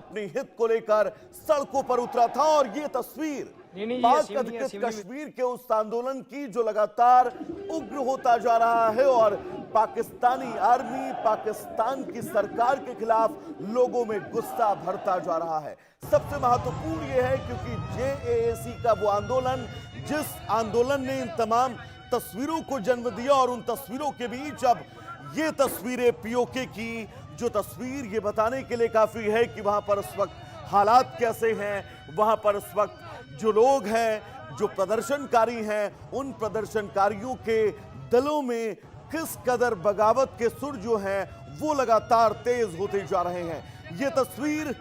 अपने हित को लेकर सड़कों पर उतरा था। और ये तस्वीर पाक अधिकृत कश्मीर के उस आंदोलन की जो लगातार उग्र होता जा रहा है और पाकिस्तानी आर्मी, पाकिस्तान की सरकार के खिलाफ लोगों में गुस्सा भरता जा रहा है। सबसे महत्वपूर्ण यह है क्योंकि जेएसी का वो आंदोलन, जिस आंदोलन ने इन तमाम तस्वीरों को जन्म दिया, और उन तस्वीरों के बीच अब ये तस्वीरें पीओके की, जो तस्वीर ये बताने के लिए काफी है कि वहां पर इस वक्त हालात कैसे हैं, वहां पर इस वक्त जो लोग हैं, जो प्रदर्शनकारी हैं, उन प्रदर्शनकारियों के दिलों में किस कदर बगावत के सुर जो हैं वो लगातार तेज होते जा रहे हैं। ये तस्वीर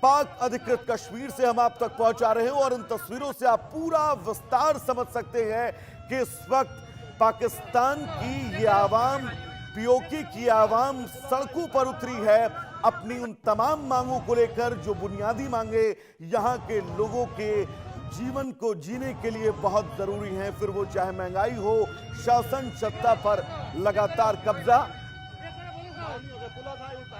पाक अधिकृत कश्मीर से हम आप तक पहुंचा रहे हैं और इन तस्वीरों से आप पूरा विस्तार समझ सकते हैं कि इस वक्त पाकिस्तान की ये आवाम, पीओके की आवाम सड़कों पर उतरी है अपनी उन तमाम मांगों को लेकर जो बुनियादी मांगे यहां के लोगों के जीवन को जीने के लिए बहुत जरूरी है। फिर वो चाहे महंगाई हो, शासन सत्ता पर लगातार कब्जा,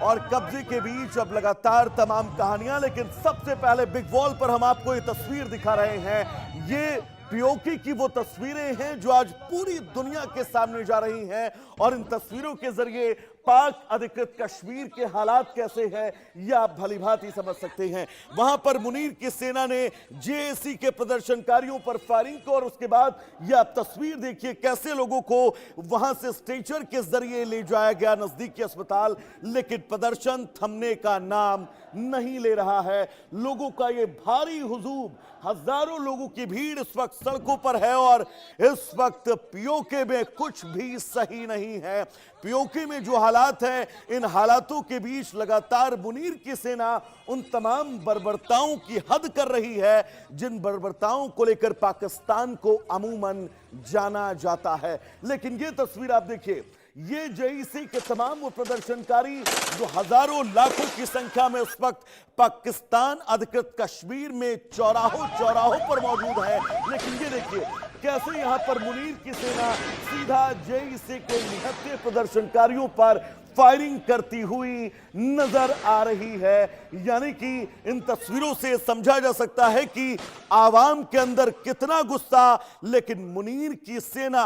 और कब्जे के बीच अब लगातार तमाम कहानियां। लेकिन सबसे पहले बिग वॉल पर हम आपको ये तस्वीर दिखा रहे हैं। ये पीओके की वो तस्वीरें हैं जो आज पूरी दुनिया के सामने जा रही हैं, और इन तस्वीरों के जरिए पाक अधिकृत कश्मीर के हालात कैसे हैं यह आप भलीभांति समझ सकते हैं। वहां पर मुनीर की सेना ने जेएसी के प्रदर्शनकारियों पर फायरिंग की, और उसके बाद यह आप तस्वीर देखिए कैसे लोगों को वहां से स्ट्रेचर के जरिए ले जाया गया नजदीकी अस्पताल। लेकिन प्रदर्शन थमने का नाम नहीं ले रहा है। लोगों का ये भारी हुजूम, हजारों लोगों की भीड़ इस वक्त सड़कों पर है, और इस वक्त पीओके में कुछ भी सही नहीं है। पीओके में जो हालात हैं, इन हालातों के बीच लगातार मुनीर की सेना उन तमाम बर्बरताओं की हद कर रही है जिन बर्बरताओं को लेकर पाकिस्तान को अमूमन जाना जाता है। लेकिन ये तस्वीर आप देखिए, ये जेईसी के तमाम वो प्रदर्शनकारी जो हजारों लाखों की संख्या में इस वक्त पाकिस्तान अधिकृत कश्मीर में चौराहों पर मौजूद है। लेकिन ये देखिए कैसे यहां पर मुनीर की सेना सीधा जेईसी के निहत्थे प्रदर्शनकारियों पर फायरिंग करती हुई नजर आ रही है। यानी कि इन तस्वीरों से समझा जा सकता है कि आवाम के अंदर कितना गुस्सा, लेकिन मुनीर की सेना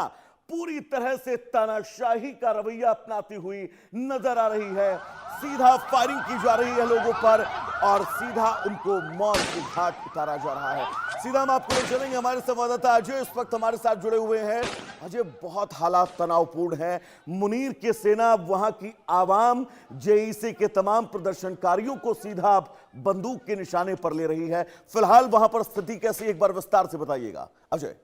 पूरी तरह से तानाशाही का रवैया अपनाती हुई नजर आ रही है। सीधा फायरिंग की जा रही है लोगों पर और सीधा उनको मौत के घाट उतारा जा रहा है। सीधा हम आपको ले चलेंगे, हमारे संवाददाता अजय इस वक्त हमारे साथ जुड़े हुए हैं। अजय, बहुत हालात तनावपूर्ण हैं। मुनीर की सेना, वहां की आवाम जेईसी के तमाम प्रदर्शनकारियों को सीधा बंदूक के निशाने पर ले रही है। फिलहाल वहां पर स्थिति कैसी, एक बार विस्तार से बताइएगा अजय।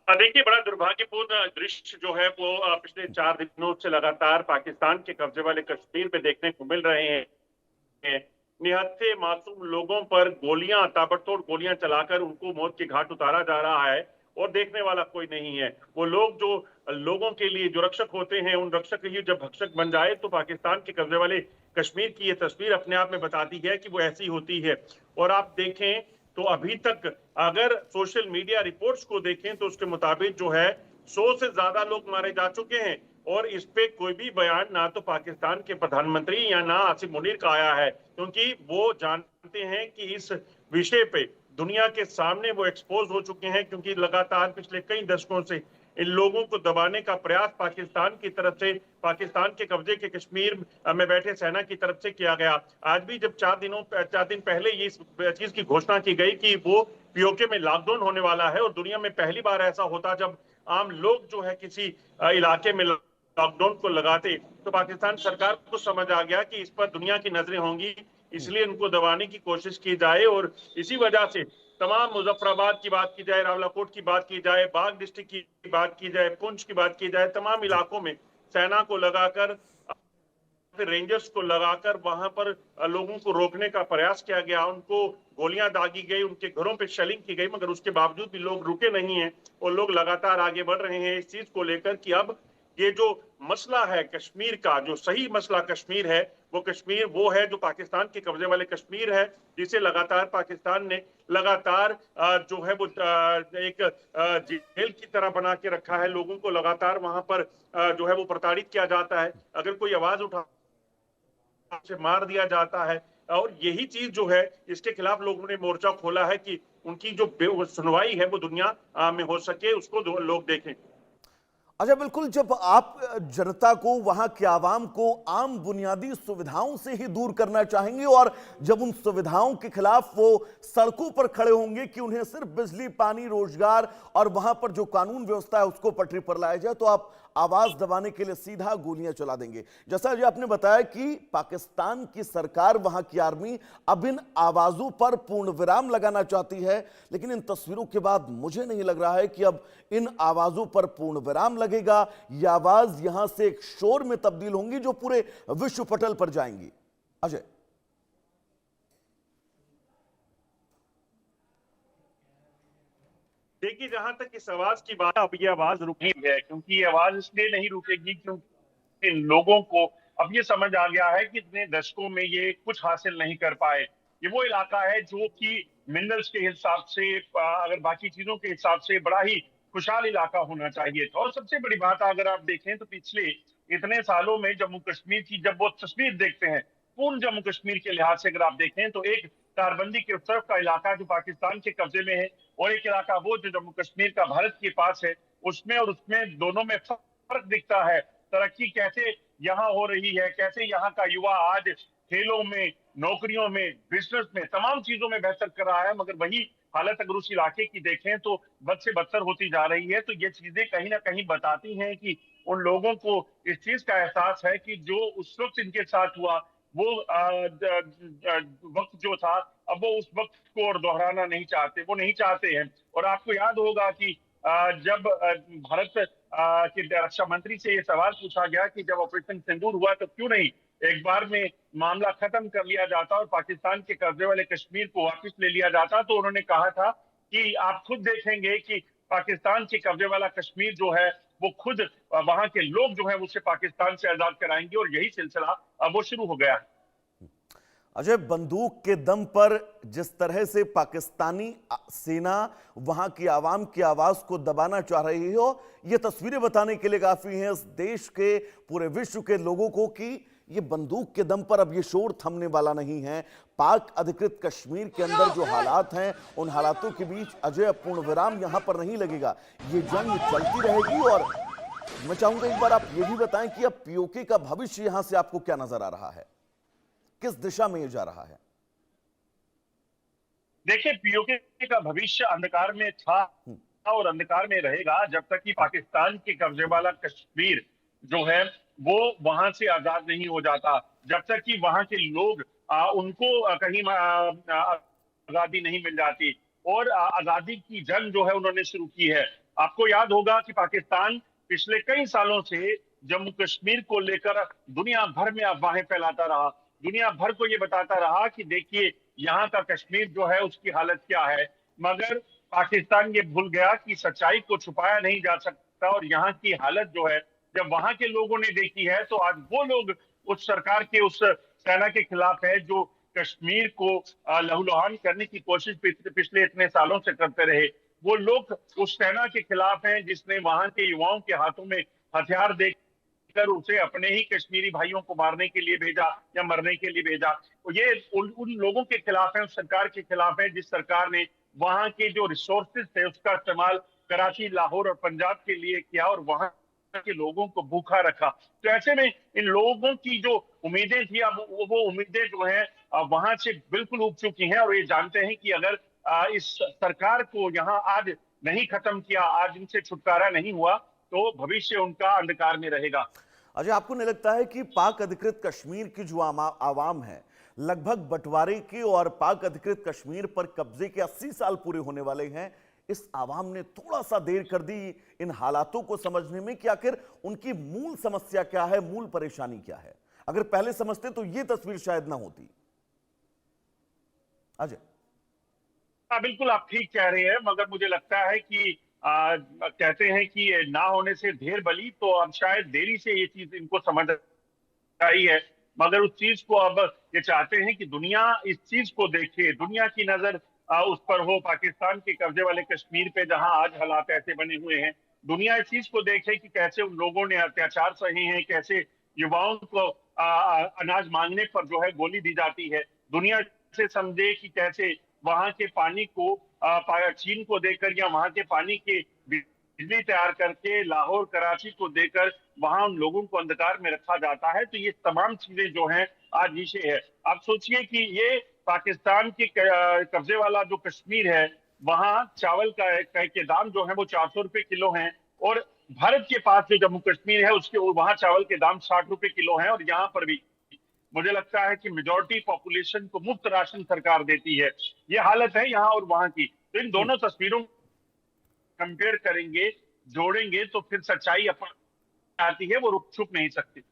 देखिए, बड़ा दुर्भाग्यपूर्ण दृश्य जो है वो पिछले 4 दिनों से लगातार पाकिस्तान के कब्जे वाले कश्मीर में देखने को मिल रहे हैं। निहत्थे मासूम लोगों पर गोलियां, ताबड़तोड़ गोलियां चलाकर उनको मौत के घाट उतारा जा रहा है और देखने वाला कोई नहीं है। वो लोग जो लोगों के लिए जो रक्षक होते हैं, उन रक्षक ही जब भक्षक बन जाए तो पाकिस्तान के कब्जे वाले कश्मीर की ये तस्वीर अपने आप में बताती है कि वो ऐसी होती है। और आप देखें तो अभी तक अगर सोशल मीडिया रिपोर्ट्स को देखें तो उसके मुताबिक जो है 100 से ज्यादा लोग मारे जा चुके हैं, और इस पे कोई भी बयान ना तो पाकिस्तान के प्रधानमंत्री या ना आसिफ मुनीर का आया है, क्योंकि वो जानते हैं कि इस विषय पे दुनिया के सामने वो एक्सपोज हो चुके हैं। क्योंकि लगातार पिछले कई दशकों से इन लोगों को दबाने का प्रयास पाकिस्तान की तरफ से, पाकिस्तान के कब्जे के कश्मीर में बैठे सेना की तरफ से किया गया। आज भी जब 4 दिन पहले ये चीज की घोषणा की गई कि वो पीओके में लॉकडाउन होने वाला है, और दुनिया में पहली बार ऐसा होता जब आम लोग जो है किसी इलाके में लॉकडाउन को लगाते, तो पाकिस्तान सरकार को समझ आ गया कि इस पर दुनिया की नजरें होंगी, इसलिए उनको दबाने की कोशिश की जाए। और इसी वजह से तमाम मुजफ्फराबाद की बात की जाए, रावलाकोट की बात की जाए, बाग डिस्ट्रिक्ट की बात की जाए, पुंछ की बात की जाए, तमाम इलाकों में सेना को लगाकर, फिर रेंजर्स को लगाकर वहां पर लोगों को रोकने का प्रयास किया गया। उनको गोलियां दागी गई, उनके घरों पे शेलिंग की गई, मगर उसके बावजूद भी लोग रुके नहीं हैं और लोग लगातार आगे बढ़ रहे हैं इस चीज को लेकर कि अब ये जो मसला है कश्मीर का, जो सही मसला कश्मीर है, वो कश्मीर वो है जो पाकिस्तान के कब्जे वाले कश्मीर है, जिसे लगातार पाकिस्तान ने लगातार जो है वो एक जेल की तरह बना के रखा है। लोगों को लगातार वहां पर जो है वो प्रताड़ित किया जाता है। अगर कोई आवाज उठा से मार दिया जाता है। और यही चीज जो है, इसके खिलाफ लोगों ने मोर्चा खोला है कि उनकी जो सुनवाई है वो दुनिया में हो सके, उसको लोग देखें। अच्छा, बिल्कुल। जब आप जनता को, वहां के आवाम को आम बुनियादी सुविधाओं से ही दूर करना चाहेंगे और जब उन सुविधाओं के खिलाफ वो सड़कों पर खड़े होंगे कि उन्हें सिर्फ बिजली, पानी, रोजगार और वहां पर जो कानून व्यवस्था है उसको पटरी पर लाया जाए, तो आप आवाज दबाने के लिए सीधा गोलियां चला देंगे। जैसा जो आपने बताया कि पाकिस्तान की सरकार, वहां की आर्मी अब इन आवाजों पर पूर्ण विराम लगाना चाहती है, लेकिन इन तस्वीरों के बाद मुझे नहीं लग रहा है कि अब इन आवाजों पर पूर्ण विराम लगेगा। यह आवाज यहां से एक शोर में तब्दील होंगी जो पूरे विश्व पटल पर जाएंगी। अजय, देखिए, जहां तक इस आवाज की बात, अब ये आवाज रुकी है, क्योंकि ये आवाज इसलिए नहीं रुकेगी क्योंकि लोगों को अब ये समझ आ गया है कि इतने दशकों में ये कुछ हासिल नहीं कर पाए। ये वो इलाका है जो कि मिनरल्स के हिसाब से, अगर बाकी चीजों के हिसाब से बड़ा ही खुशहाल इलाका होना चाहिए था। और सबसे बड़ी बात, अगर आप देखें तो पिछले इतने सालों में जम्मू कश्मीर की जब वो तस्वीर देखते हैं, पूर्ण जम्मू कश्मीर के लिहाज से अगर आप देखें, तो एक तारबंदी के उस तरफ का इलाका जो पाकिस्तान के कब्जे में है, और एक इलाका वो जो जम्मू कश्मीर का भारत के पास है, उसमें और उसमें दोनों में फर्क दिखता है। तरक्की कैसे यहाँ हो रही है, कैसे यहाँ का युवा आज खेलों में, नौकरियों में, बिजनेस में, तमाम चीजों में बेहतर कर रहा है, मगर वही हालत अगर उस इलाके की देखें तो बद से बदतर होती जा रही है। तो ये चीजें कहीं ना कहीं बताती हैं कि उन लोगों को इस चीज का एहसास है कि जो उस वक्त इनके साथ हुआ, वो वक्त जो था, अब वो उस वक्त को और दोहराना नहीं चाहते, वो नहीं चाहते हैं। और आपको याद होगा कि जब भारत के रक्षा मंत्री से ये सवाल पूछा गया कि जब ऑपरेशन सिंदूर हुआ तो क्यों नहीं एक बार में मामला खत्म कर लिया जाता और पाकिस्तान के कब्जे वाले कश्मीर को वापस ले लिया जाता, तो उन्होंने कहा था कि आप खुद देखेंगे कि पाकिस्तान के कब्जे वाला कश्मीर जो है वो खुद वहां के लोग जो है उसे पाकिस्तान से आजाद कराएंगे। और यही सिलसिला अब वो शुरू हो गया है। अजय, बंदूक के दम पर जिस तरह से पाकिस्तानी सेना वहां की आवाम की आवाज को दबाना चाह रही हो, यह तस्वीरें बताने के लिए काफी हैं इस देश के, पूरे विश्व के लोगों को कि ये बंदूक के दम पर अब ये शोर थमने वाला नहीं है। पाक अधिकृत कश्मीर के अंदर जो हालात हैं, उन हालातों के बीच अजय पूर्ण विराम यहां पर नहीं लगेगा। ये जंग चलती रहेगी। और मैं चाहूंगा एक बार आप ये भी बताएं कि अब पीओके का भविष्य यहां से आपको क्या नजर आ रहा है, किस दिशा में ये जा रहा है? देखिए, पीओके का भविष्य अंधकार में था और अंधकार में रहेगा जब तक कि पाकिस्तान के कब्जे वाला कश्मीर जो है वो वहां से आजाद नहीं हो जाता, जब तक कि वहां के लोग उनको कहीं आजादी नहीं मिल जाती। और आजादी की जंग जो है उन्होंने शुरू की है। आपको याद होगा कि पाकिस्तान पिछले कई सालों से जम्मू कश्मीर को लेकर दुनिया भर में अफवाहें फैलाता रहा, दुनिया भर को ये बताता रहा कि देखिए यहाँ का कश्मीर जो है उसकी हालत क्या है। मगर पाकिस्तान ये भूल गया कि सच्चाई को छुपाया नहीं जा सकता, और यहाँ की हालत जो है जब वहां के लोगों ने देखी है, तो आज वो लोग उस सरकार के, उस सेना के खिलाफ है जो कश्मीर को लहूलुहान करने की कोशिश पिछले इतने सालों से करते रहे। वो लोग उस सेना के खिलाफ हैं जिसने वहां के युवाओं के हाथों में हथियार देकर उसे अपने ही कश्मीरी भाइयों को मारने के लिए भेजा या मरने के लिए भेजा। तो ये उन लोगों के खिलाफ है, उस सरकार के खिलाफ है जिस सरकार ने वहां के जो रिसोर्सेज थे उसका इस्तेमाल कराची, लाहौर और पंजाब के लिए किया और वहां के लोगों को भूखा रखा। तो ऐसे में इन लोगों की जो उम्मीदें थी, अब वो उम्मीदें जो है वहां से बिल्कुल उब चुकी हैं। और ये जानते हैं कि अगर इस सरकार को यहाँ आज नहीं खत्म किया, आज इनसे छुटकारा नहीं हुआ, तो भविष्य उनका अंधकार में रहेगा। अजय, आपको नहीं लगता है कि पाक अधिकृत कश्मीर की जो आवाम है, लगभग बंटवारे के और पाक अधिकृत कश्मीर पर कब्जे के 80 साल पूरे होने वाले हैं, इस आवाम ने थोड़ा सा देर कर दी इन हालातों को समझने में कि आखिर उनकी मूल समस्या क्या है, मूल परेशानी क्या है? अगर पहले समझते तो ये तस्वीर शायद ना होती। अजय, हाँ, बिल्कुल आप ठीक कह रहे हैं, मगर मुझे लगता है कि कहते हैं कि ना होने से ढेर बली, तो अब शायद देरी से ये चीज इनको समझ आई है। मगर उस चीज को अब ये चाहते हैं कि दुनिया इस चीज को देखे, दुनिया की नजर उस पर हो, पाकिस्तान के कब्जे वाले कश्मीर पे जहां आज हालात ऐसे बने हुए हैं। दुनिया इस चीज को देखे कि कैसे उन लोगों ने अत्याचार सहे हैं, कैसे युवाओं को अनाज मांगने पर जो है गोली दी जाती है। दुनिया से समझे कि कैसे वहां के पानी को चीन को देकर या वहां के पानी के बिजली तैयार करके लाहौर कराची को देकर वहां उन लोगों को अंधकार में रखा जाता है। तो ये तमाम चीजें जो हैं आज विषय है। आप सोचिए कि ये पाकिस्तान के कब्जे वाला जो कश्मीर है, वहां चावल के दाम जो है वो 400 रुपए किलो हैं, और भारत के पास जो जम्मू कश्मीर है उसके वहां चावल के दाम 60 रुपए किलो हैं। और यहाँ पर भी मुझे लगता है कि मेजॉरिटी पॉपुलेशन को मुफ्त राशन सरकार देती है। ये हालत है यहाँ और वहां की। तो इन दोनों तस्वीरों कंपेयर करेंगे, जोड़ेंगे, तो फिर सच्चाई अपन आती है, वो रुक छुप नहीं सकती।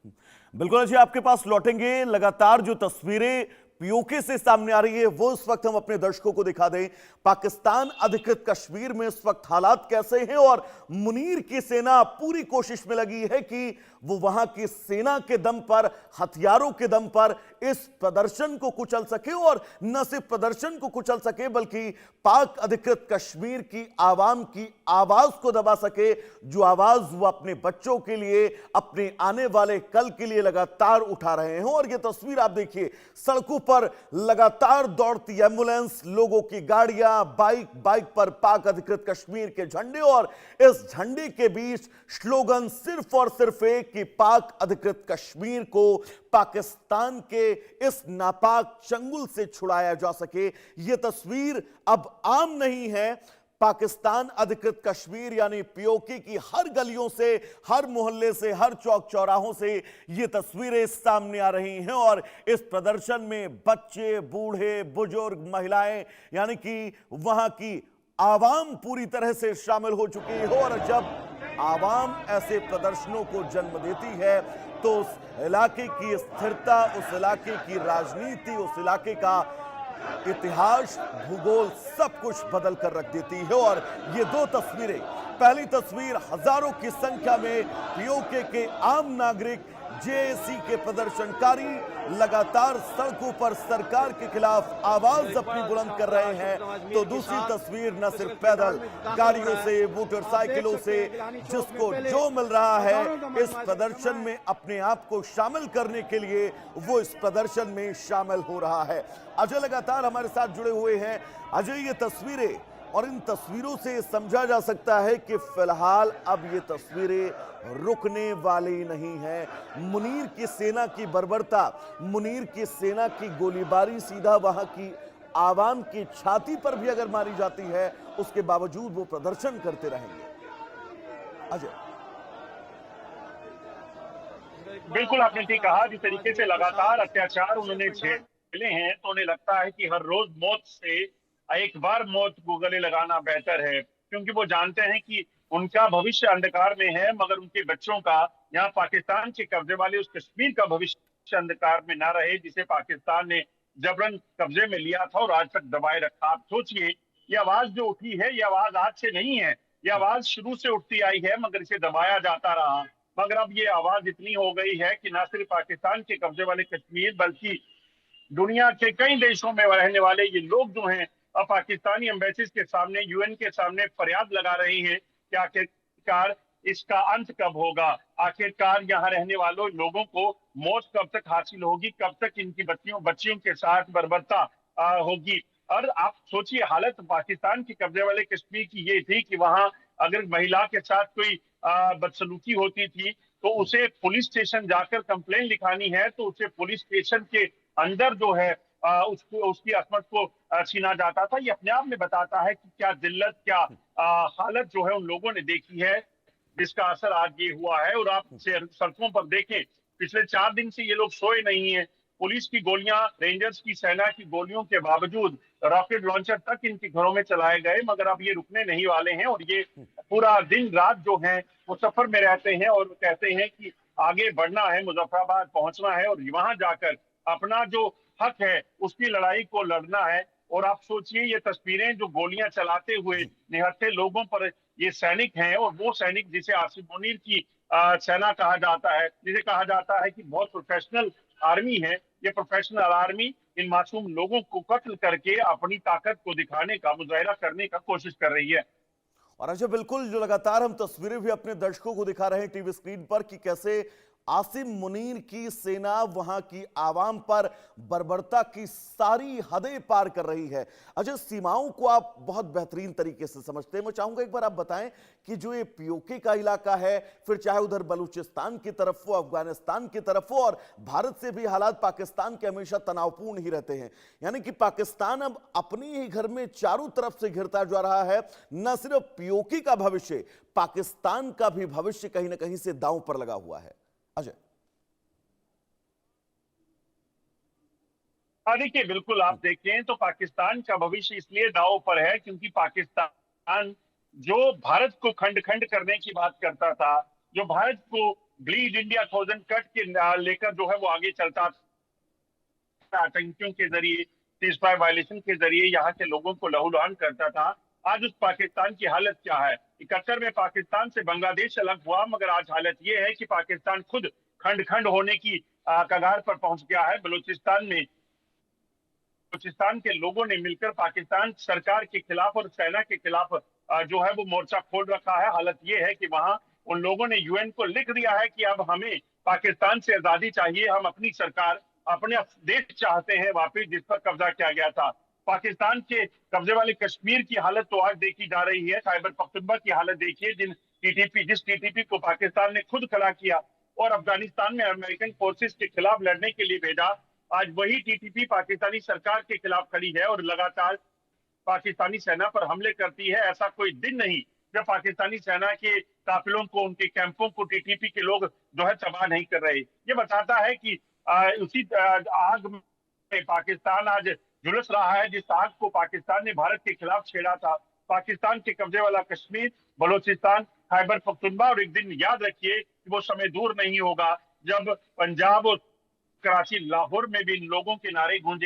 बिल्कुल जी, आपके पास लौटेंगे। लगातार जो तस्वीरें पीओके से सामने आ रही है वो इस वक्त हम अपने दर्शकों को दिखा दें। पाकिस्तान अधिकृत कश्मीर में इस वक्त हालात कैसे हैं, और मुनीर की सेना पूरी कोशिश में लगी है कि वो वहां की सेना के दम पर, हथियारों के दम पर इस प्रदर्शन को कुचल सके, और न सिर्फ प्रदर्शन को कुचल सके बल्कि पाक अधिकृत कश्मीर की आवाम की आवाज को दबा सके, जो आवाज वो अपने बच्चों के लिए, अपने आने वाले कल के लिए लगातार उठा रहे हैं। और ये तस्वीर आप देखिए, सड़कों पर लगातार दौड़ती एम्बुलेंस, लोगों की गाड़ियां, बाइक पर पाक अधिकृत कश्मीर के झंडे, और इस झंडे के बीच स्लोगन सिर्फ और सिर्फ एक कि पाक अधिकृत कश्मीर को पाकिस्तान के इस नापाक चंगुल से छुड़ाया जा सके। यह तस्वीर अब आम नहीं है। पाकिस्तान अधिकृत कश्मीर यानी पीओके की हर गलियों से, हर मोहल्ले से, हर चौक चौराहों से ये तस्वीरें सामने आ रही हैं, और इस प्रदर्शन में बच्चे, बूढ़े, बुजुर्ग, महिलाएं, यानी कि वहां की आवाम पूरी तरह से शामिल हो चुकी है। और जब आवाम ऐसे प्रदर्शनों को जन्म देती है तो उस इलाके की स्थिरता, उस इलाके की राजनीति, उस इलाके का इतिहास, भूगोल सब कुछ बदल कर रख देती है। और ये दो तस्वीरें, पहली तस्वीर हजारों की संख्या में पीओके के आम नागरिक, जेएसी के प्रदर्शनकारी लगातार सड़कों पर सरकार के खिलाफ आवाज अपनी बुलंद कर रहे हैं, तो दूसरी तस्वीर न सिर्फ पैदल, गाड़ियों से, मोटरसाइकिलों से, जिसको जो मिल रहा है इस प्रदर्शन में अपने आप को शामिल करने के लिए वो इस प्रदर्शन में शामिल हो रहा है। अजय लगातार हमारे साथ जुड़े हुए हैं। अजय, ये तस्वीरें और इन तस्वीरों से समझा जा सकता है कि फिलहाल अब ये तस्वीरें रुकने वाली नहीं है। मुनीर की सेना की बर्बरता, मुनीर की सेना की गोलीबारी सीधा वहां की आवाम की छाती पर भी अगर मारी जाती है, उसके बावजूद वो प्रदर्शन करते रहेंगे। अजय, बिल्कुल आपने ठीक कहा। जिस तरीके से लगातार अत्याचार उन्होंने झेले हैं, तो उन्हें लगता है कि हर रोज मौत से एक बार मौत को गले लगाना बेहतर है, क्योंकि वो जानते हैं कि उनका भविष्य अंधकार में है, मगर उनके बच्चों का, यहाँ पाकिस्तान के कब्जे वाले उस कश्मीर का भविष्य अंधकार में ना रहे, जिसे पाकिस्तान ने जबरन कब्जे में लिया था और आज तक दबाए रखा। आप सोचिए, ये आवाज जो उठी है, ये आवाज आज से नहीं है, ये आवाज शुरू से उठती आई है, मगर इसे दबाया जाता रहा। मगर अब ये आवाज इतनी हो गई है कि न सिर्फ पाकिस्तान के कब्जे वाले कश्मीर, बल्कि दुनिया के कई देशों में रहने वाले ये लोग जो हैं, अब पाकिस्तानी एम्बेसीज के सामने, यूएन के सामने फरियाद लगा रही हैं कि आखिरकार इसका अंत कब होगा, आखिरकार यहाँ रहने वालों लोगों को मौत कब तक हासिल होगी, कब तक इनकी बच्चियों के साथ बर्बरता होगी। और आप सोचिए, हालत पाकिस्तान के कब्जे वाले कश्मीर की ये थी कि वहां अगर महिला के साथ कोई बदसलूकी होती थी तो उसे पुलिस स्टेशन जाकर कंप्लेन लिखानी है, तो उसे पुलिस स्टेशन के अंदर जो है उसको, उसकी असमत को छीना जाता था। ये अपने आप में बताता है कि क्या जिल्लत, क्या हालत जो है उन लोगों ने देखी है, जिसका असर आज ये हुआ है। और आप सड़कों पर देखें, पिछले 4 दिन से ये लोग सोए नहीं है। पुलिस की गोलियां, रेंजर्स की सेना की गोलियों के बावजूद रॉकेट लॉन्चर तक इनके घरों में चलाए गए, मगर अब ये रुकने नहीं वाले हैं। और ये पूरा दिन रात जो है वो सफर में रहते हैं और कहते हैं कि आगे बढ़ना है, मुजफ्फराबाद पहुंचना है और वहां जाकर अपना जो हक है उसकी लड़ाई को लड़ना है। और आप सोचिए, ये तस्वीरें जो गोलियां चलाते हुए निहत्थे लोगों पर ये सैनिक हैं, और वो सैनिक जिसे आसिफ मुनीर की सेना कहा जाता है, जिसे कहा जाता है कि बहुत प्रोफेशनल आर्मी है, ये प्रोफेशनल आर्मी इन मासूम लोगों को कत्ल करके अपनी ताकत को दिखाने का, मुजाहिरा करने का कोशिश कर रही है। और अच्छा, बिल्कुल, जो लगातार हम तस्वीरें भी अपने दर्शकों को दिखा रहे हैं टीवी स्क्रीन पर कि कैसे आसिम मुनीर की सेना वहां की आवाम पर बर्बरता की सारी हदें पार कर रही है। अच्छा, सीमाओं को आप बहुत बेहतरीन तरीके से समझते हैं। मैं चाहूंगा एक बार आप बताएं कि जो ये पीओके का इलाका है, फिर चाहे उधर बलूचिस्तान की तरफ हो, अफगानिस्तान की तरफ हो, और भारत से भी हालात पाकिस्तान के हमेशा तनावपूर्ण ही रहते हैं। यानी कि पाकिस्तान अब अपनी ही घर में चारों तरफ से घिरता जा रहा है। न सिर्फ पीओके का भविष्य, पाकिस्तान का भी भविष्य कहीं ना कहीं से दांव पर लगा हुआ है। अजय, हाँ देखिए, बिल्कुल आप देखें तो पाकिस्तान का भविष्य इसलिए दांव पर है क्योंकि पाकिस्तान जो भारत को खंड खंड करने की बात करता था, जो भारत को ब्लीड इंडिया 1000 कट के लेकर जो है वो आगे चलता था, आतंकियों के जरिए, सीजफायर वायलेशन के जरिए यहाँ के लोगों को लहूलुहान करता था, आज उस पाकिस्तान की हालत क्या है। 71 में पाकिस्तान से बांग्लादेश अलग हुआ, मगर आज हालत यह है कि पाकिस्तान खुद खंड खंड होने की कगार पर पहुंच गया है। बलूचिस्तान के लोगों ने मिलकर पाकिस्तान सरकार के खिलाफ और सेना के खिलाफ जो है वो मोर्चा खोल रखा है। हालत ये है कि वहां उन लोगों ने यूएन को लिख दिया है कि अब हमें पाकिस्तान से आजादी चाहिए, हम अपनी सरकार, अपने देश चाहते हैं वापिस जिस पर कब्जा किया गया था। पाकिस्तान के कब्जे वाले कश्मीर की हालत तो आज देखी जा रही है, खैबर पख्तूनख्वा की हालत देखिए, जिस टीटीपी को पाकिस्तान ने खुद खड़ा किया और अफगानिस्तान में अमेरिकन फोर्सेस के खिलाफ लड़ने के लिए भेजा, आज वही टीटीपी पाकिस्तानी सरकार के खिलाफ खड़ी है और लगातार पाकिस्तानी सेना पर हमले करती है। ऐसा कोई दिन नहीं जब पाकिस्तानी सेना के काफिलों को, उनके कैंपों को टीटीपी के लोग जो है तबाह नहीं कर रहे। ये बताता है कि उसी आग में पाकिस्तान आज झुलस रहा है, जिस आग को पाकिस्तान ने भारत के खिलाफ छेड़ा था। पाकिस्तान के कब्जे वाला कश्मीर, बलूचिस्तान, खैबर पख्तूनख्वा, और एक दिन याद रखिए कि वो समय दूर नहीं होगा जब पंजाब और कराची, लाहौर में भी इन लोगों के नारे गूंजे।